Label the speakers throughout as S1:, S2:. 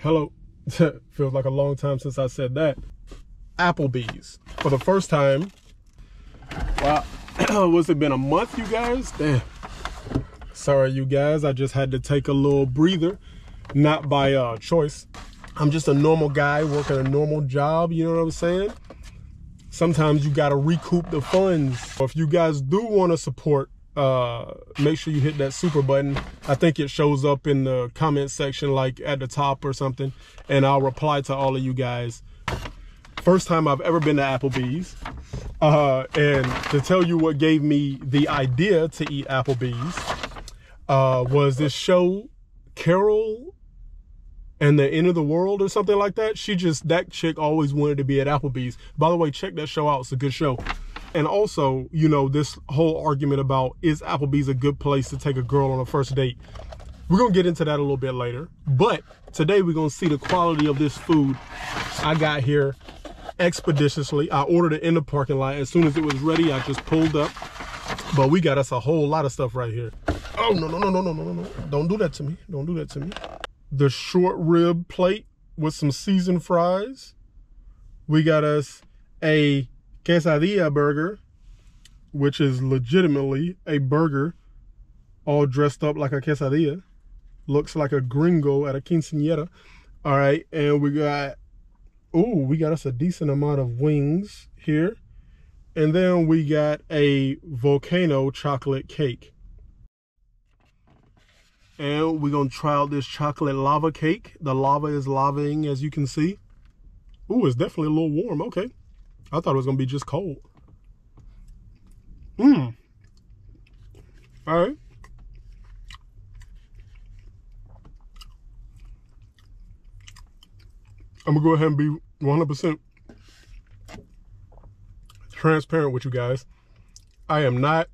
S1: Hello. Feels like a long time since I said that. Applebee's for the first time. Wow. What's it been, a month, you guys? Damn. Sorry, you guys. I just had to take a little breather. Not by choice. I'm just a normal guy working a normal job. You know what I'm saying? Sometimes you got to recoup the funds. If you guys do want to support, make sure you hit that super button. I think it shows up in the comment section, like at the top or something, and I'll reply to all of you guys. First time I've ever been to Applebee's, and to tell you what gave me the idea to eat Applebee's was this show, Carol and the End of the World or something like that. That chick always wanted to be at Applebee's. By the way, check that show out. It's a good show. And also, you know, this whole argument about, is Applebee's a good place to take a girl on a first date? We're going to get into that a little bit later. But today we're going to see the quality of this food I got here expeditiously. I ordered it in the parking lot. As soon as it was ready, I just pulled up. But we got us a whole lot of stuff right here. Oh, no. Don't do that to me. Don't do that to me. The short rib plate with some seasoned fries. We got us a quesadilla burger, which is legitimately a burger all dressed up like a quesadilla. Looks like a gringo at a quinceañera. All right, and we got us a decent amount of wings here. And then we got a volcano chocolate cake. And we're going to try out this chocolate lava cake. The lava is lavaing, as you can see. Ooh, it's definitely a little warm. Okay. I thought it was going to be just cold. All right. I'm going to go ahead and be 100% transparent with you guys. I am not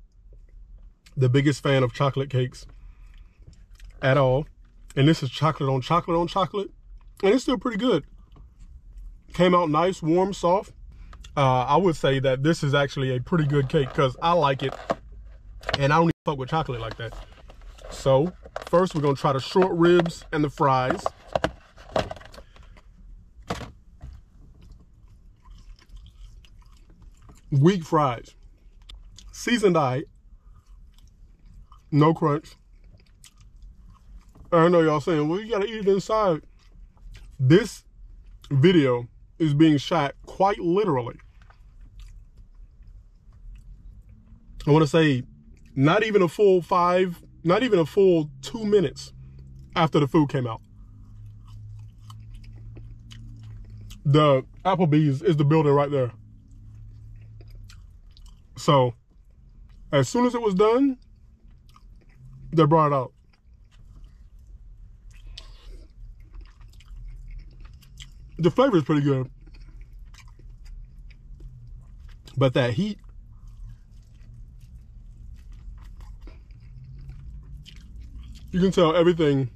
S1: the biggest fan of chocolate cakes at all. And this is chocolate on chocolate on chocolate. And it's still pretty good. Came out nice, warm, soft. I would say that this is actually a pretty good cake because I like it. And I don't even fuck with chocolate like that. So, first we're going to try the short ribs and the fries. Weak fries. Seasoned eye. No crunch. I know y'all saying, well, you gotta eat it inside. This video is being shot quite literally. I want to say not even a full 2 minutes after the food came out. The Applebee's is the building right there. So, as soon as it was done, they brought it out. The flavor is pretty good. But that heat, you can tell everything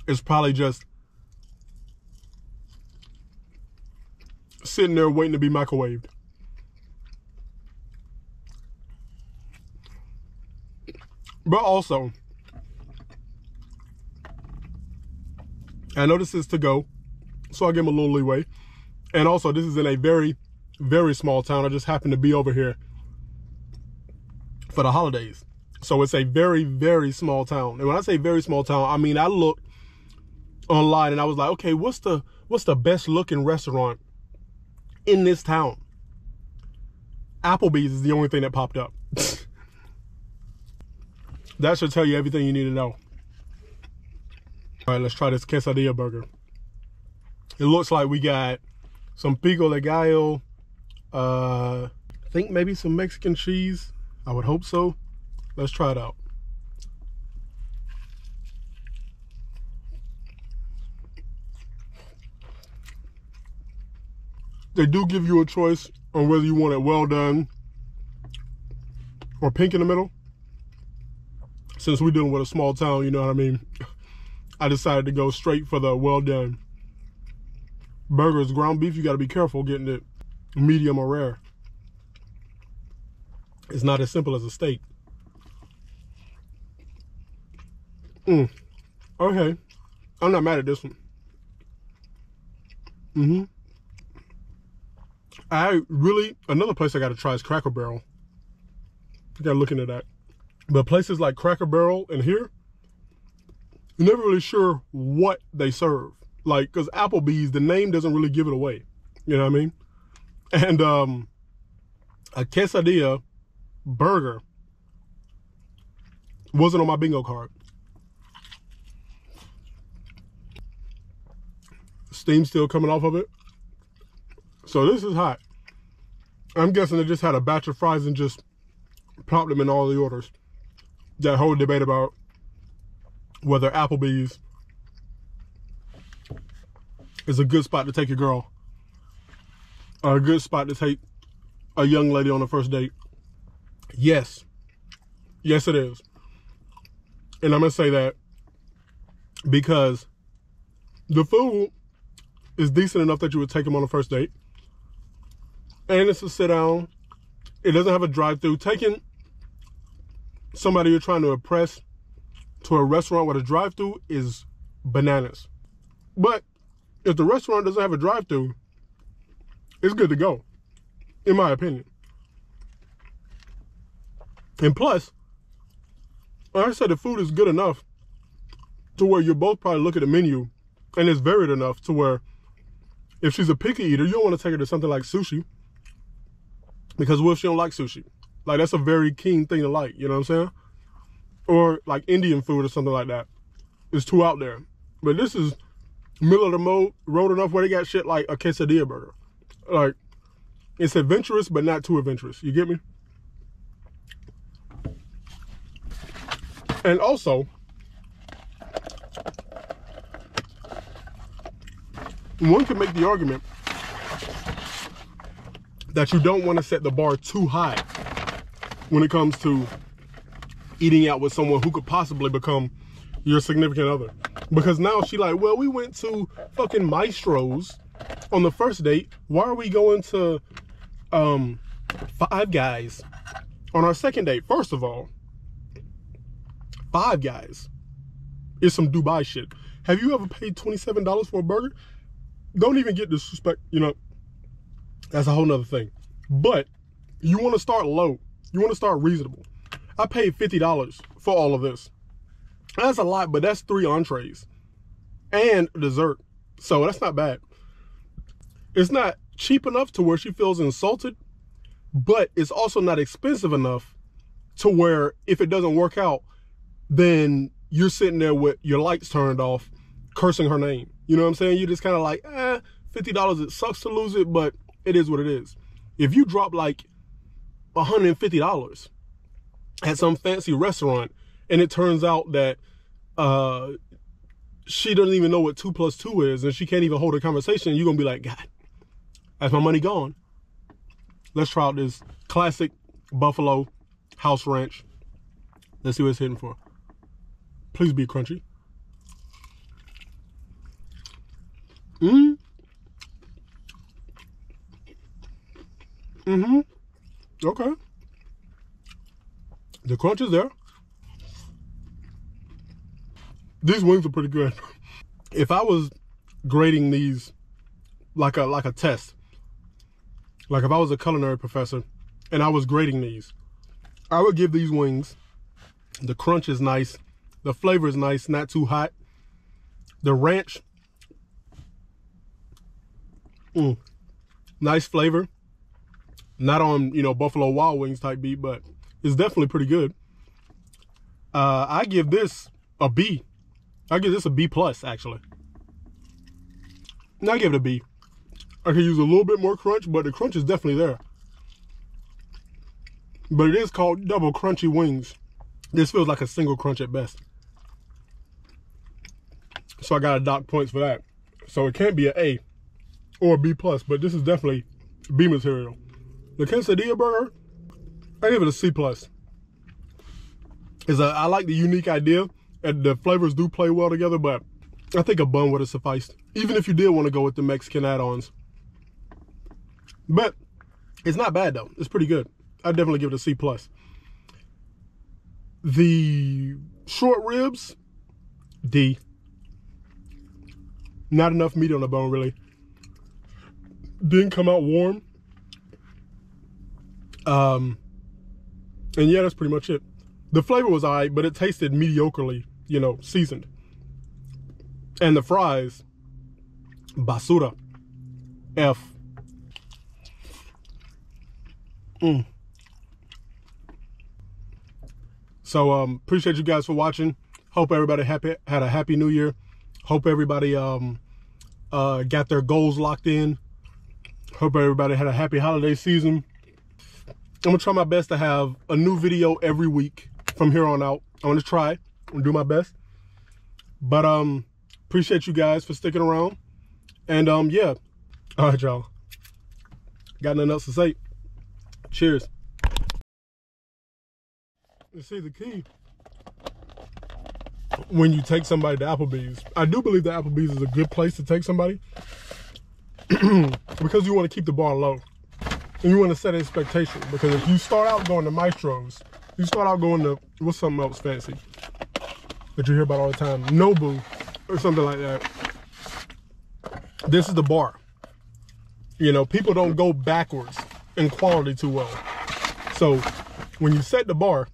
S1: is probably just sitting there waiting to be microwaved. But also, I know this is to go, so I'll give them a little leeway. And also, this is in a very, very small town. I just happened to be over here for the holidays. So it's a very, very small town. And when I say very small town, I mean, I looked online and I was like, okay, what's the best looking restaurant in this town? Applebee's is the only thing that popped up. That should tell you everything you need to know. All right, let's try this quesadilla burger. It looks like we got some pico de gallo. I think maybe some Mexican cheese. I would hope so. Let's try it out. They do give you a choice on whether you want it well done or pink in the middle. Since we're dealing with a small town, you know what I mean? I decided to go straight for the well done. Burgers, ground beef, you got to be careful getting it medium or rare. It's not as simple as a steak. Okay. I'm not mad at this one. Another place I got to try is Cracker Barrel. I got to look into that. But places like Cracker Barrel and here, you're never really sure what they serve. Like, because Applebee's, the name doesn't really give it away. You know what I mean? And a quesadilla burger wasn't on my bingo card. Steam still coming off of it. So this is hot. I'm guessing they just had a batch of fries and just plopped them in all the orders. That whole debate about whether Applebee's is a good spot to take your girl, or a good spot to take a young lady on a first date. Yes. Yes, it is. And I'm going to say that because the food is decent enough that you would take them on a first date. And it's a sit down. It doesn't have a drive-through. Taking somebody you're trying to impress to a restaurant with a drive-through is bananas. But if the restaurant doesn't have a drive-through, it's good to go, in my opinion. And plus, like I said, the food is good enough to where you both probably look at the menu and it's varied enough to where if she's a picky eater, you don't want to take her to something like sushi. Because what if she don't like sushi? Like, that's a very keen thing to like, you know what I'm saying? Or like Indian food or something like that. It's too out there. But this is middle of the road enough where they got shit like a quesadilla burger. Like, it's adventurous, but not too adventurous. You get me? And also, one can make the argument that you don't want to set the bar too high when it comes to eating out with someone who could possibly become your significant other. Because now she like, well, we went to fucking Maestro's on the first date. Why are we going to Five Guys on our second date? First of all, Five Guys is some Dubai shit. Have you ever paid $27 for a burger? Don't even get disrespect, you know. That's a whole nother thing. But you want to start low. You want to start reasonable. I paid $50 for all of this. That's a lot, but that's 3 entrees and dessert. So that's not bad. It's not cheap enough to where she feels insulted, but it's also not expensive enough to where if it doesn't work out, then you're sitting there with your lights turned off, cursing her name. You know what I'm saying? You're just kind of like, $50, it sucks to lose it, but it is what it is. If you drop like $150 at some fancy restaurant and it turns out that she doesn't even know what 2 + 2 is and she can't even hold a conversation, you're going to be like, God, that's my money gone. Let's try out this classic Buffalo House Ranch. Let's see what it's hitting for. Please be crunchy. Okay. The crunch is there. These wings are pretty good. If I was grading these like a test, like if I was a culinary professor and I was grading these, I would give these wings, the crunch is nice, the flavor is nice, not too hot. The ranch, nice flavor. Not on, you know, Buffalo Wild Wings type beat, but it's definitely pretty good. I give this a B. I give this a B+, actually. I give it a B. I could use a little bit more crunch, but the crunch is definitely there. But it is called double crunchy wings. This feels like a single crunch at best. So I gotta dock points for that. So it can't be an A or a B+, but this is definitely B material. The quesadilla burger, I give it a C+. I like the unique idea, and the flavors do play well together, but I think a bun would have sufficed, even if you did want to go with the Mexican add-ons. But it's not bad, though. It's pretty good. I'd definitely give it a C+. The short ribs, D. Not enough meat on the bone, really. Didn't come out warm. And yeah, that's pretty much it. The flavor was all right, but it tasted mediocrely, you know, seasoned. And the fries, basura. F. So appreciate you guys for watching. Hope everybody had a happy new year. Hope everybody got their goals locked in. Hope everybody had a happy holiday season. I'm gonna try my best to have a new video every week from here on out. I'm gonna try and do my best. But appreciate you guys for sticking around. And yeah. All right, y'all. Got nothing else to say. Cheers. You see, the key when you take somebody to Applebee's, I do believe that Applebee's is a good place to take somebody because you want to keep the bar low and you want to set an expectation. Because if you start out going to Maestro's, you start out going to, what's something else fancy that you hear about all the time, Nobu or something like that. This is the bar. You know, people don't go backwards in quality too well. So when you set the bar,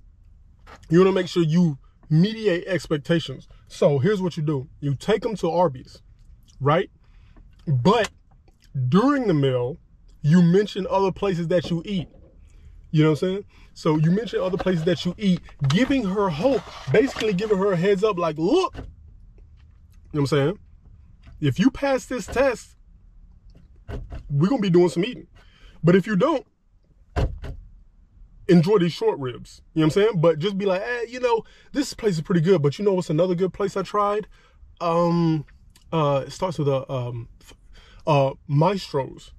S1: you want to make sure you mediate expectations. So here's what you do. You take them to Arby's, right? But during the meal, you mention other places that you eat. You know what I'm saying? So you mention other places that you eat, giving her hope, basically giving her a heads up like, look, you know what I'm saying? If you pass this test, we're going to be doing some eating. But if you don't, enjoy these short ribs. You know what I'm saying? But just be like, hey, you know, this place is pretty good. But you know what's another good place I tried? It starts with Maestro's.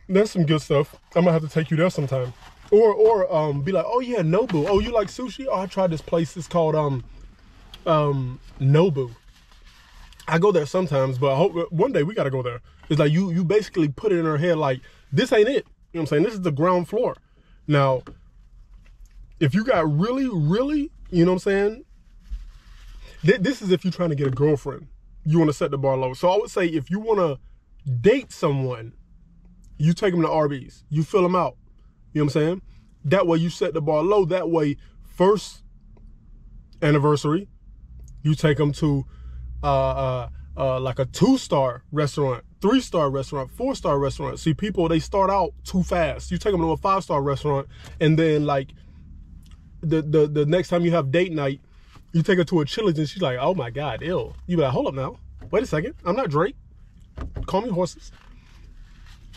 S1: There's some good stuff. I'm gonna have to take you there sometime. Or be like, oh yeah, Nobu. Oh, you like sushi? Oh, I tried this place. It's called Nobu. I go there sometimes, but I hope one day we gotta go there. It's like you basically put it in her head like, this ain't it. You know what I'm saying? This is the ground floor. Now, if you got really, you know what I'm saying? This is if you're trying to get a girlfriend. You want to set the bar low. So I would say if you want to date someone, you take them to Arby's. You fill them out. You know what I'm saying? That way you set the bar low. That way, first anniversary, you take them to like a 2-star restaurant, 3-star restaurant, 4-star restaurant. See, people, they start out too fast. You take them to a 5-star restaurant, and then like the next time you have date night, you take her to a Chili's and she's like, oh my God, ew. You be like, hold up now. Wait a second. I'm not Drake. Call me horses.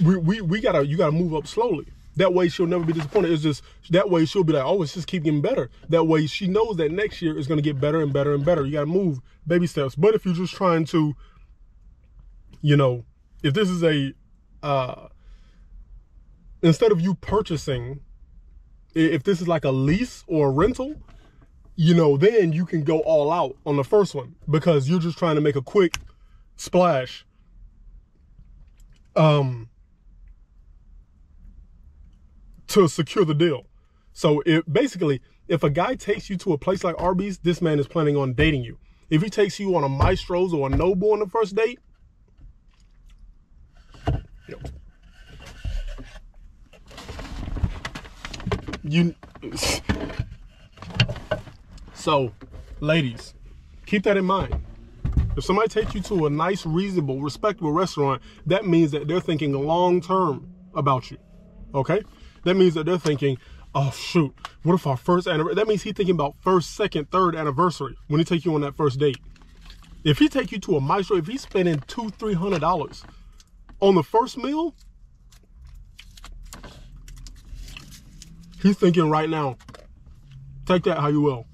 S1: You gotta move up slowly. That way she'll never be disappointed. It's just, that way she'll be like, oh, it's just keep getting better. That way she knows that next year is gonna get better and better and better. You gotta move baby steps. But if you're just trying to, you know, if this is instead of you purchasing, if this is like a lease or a rental, you know, then you can go all out on the first one because you're just trying to make a quick splash. To secure the deal. So basically, if a guy takes you to a place like Arby's, this man is planning on dating you. If he takes you on a Maestro's or a Nobu on the first date, So, ladies, keep that in mind. If somebody takes you to a nice, reasonable, respectable restaurant, that means that they're thinking long-term about you, okay? That means that they're thinking, oh, shoot, what if our first anniversary? That means he's thinking about first, second, third anniversary when he take you on that first date. If he take you to a Maestro, if he's spending $200-300 on the first meal, he's thinking right now, take that how you will.